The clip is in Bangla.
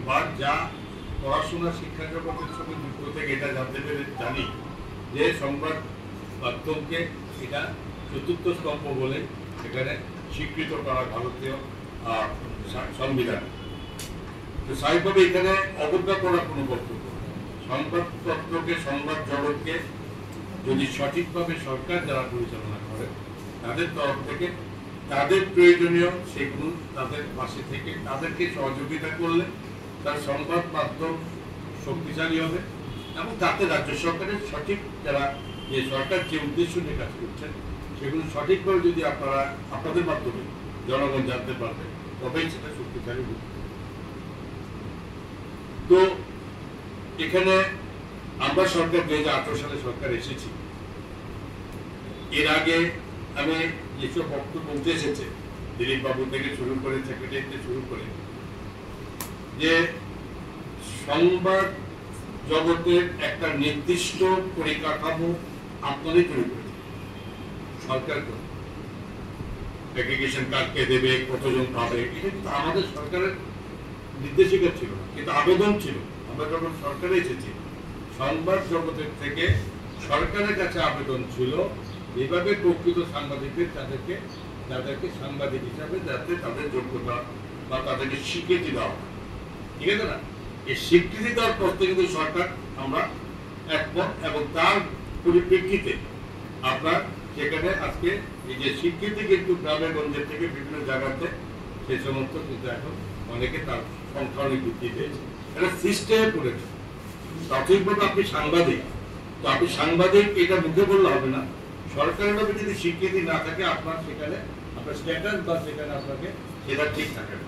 বা যা পড়াশোনা শিক্ষা জগতের সঙ্গে যুক্ত থেকে এটা জানতে পেরে জানি যে সংবাদ মাধ্যমকে এটা চতুর্থ স্তম্ভ বলে এখানে স্বীকৃত করা ভারতীয় সংবিধান। তো স্বাভাবিকভাবে এখানে অবজ্ঞা করার কোনো বক্তব্য, সংবাদপত্রকে সংবাদ জগৎকে যদি সঠিকভাবে সরকার যারা পরিচালনা করে তাদের তরফ থেকে তাদের প্রয়োজনীয় সেগুলো তাদের পাশে থেকে তাদেরকে সহযোগিতা করলে তার সংবাদ মাধ্যম শক্তিশালী হবে এবং তাতে রাজ্য সরকারের সঠিক যারা যে সরকার যে উদ্দেশ্য নিয়ে কাজ করছেন সেগুলো সঠিকভাবে যদি আপনারা আপনাদের মাধ্যমে জনগণ জানতে পারবে তবেই সেটা শক্তিশালী হবে। তো এখানে আমরা সরকার 2018 সালে সরকার এসেছি, এর আগে আমি যেসব বক্তব্য উঠে এসেছে দিলীপ বাবু থেকে শুরু করে সেক্রেটারি থেকে শুরু করে যে সংবাদ জগতের একটা নির্দিষ্ট পরিকাঠামো আপনারই তৈরি করেছে সরকার করে, অ্যাগ্রিগেশন কার্ড কে দেবে, কতজন পাবে, এটা কিন্তু আমাদের সরকারের নির্দেশিকা ছিল না, কিন্তু আবেদন ছিল। আমরা যখন সরকারে এসেছি সংবাদ জগতের থেকে সরকারের কাছে আবেদন ছিল এইভাবে প্রকৃত সাংবাদিকদের তাদেরকে সাংবাদিক হিসাবে যাতে তাদের যোগ্যতা বা তাদেরকে স্বীকৃতি দেওয়া হয়, ঠিক আছে না? এই স্বীকৃতি দেওয়ার পর থেকে কিন্তু সরকার আমরা একমত এবং তার পরিপ্রেক্ষিতে আপনার সেখানে আজকে এই যে স্বীকৃতি কিন্তু গ্রামে গঞ্জের থেকে বিভিন্ন জায়গাতে সেই সমস্ত কিন্তু এখন অনেকে তার সংখ্যা অনেক বৃদ্ধি পেয়েছে, এটা সিস্টেমে পড়েছে। প্রাথমিকভাবে আপনি সাংবাদিক, তো আপনি সাংবাদিক এটা মুখে বললে হবে না, সরকারের ভাবে যদি স্বীকৃতি না থাকে আপনার সেখানে আপনার স্ট্যাটাস বা সেখানে আপনাকে সেটা ঠিক থাকে না।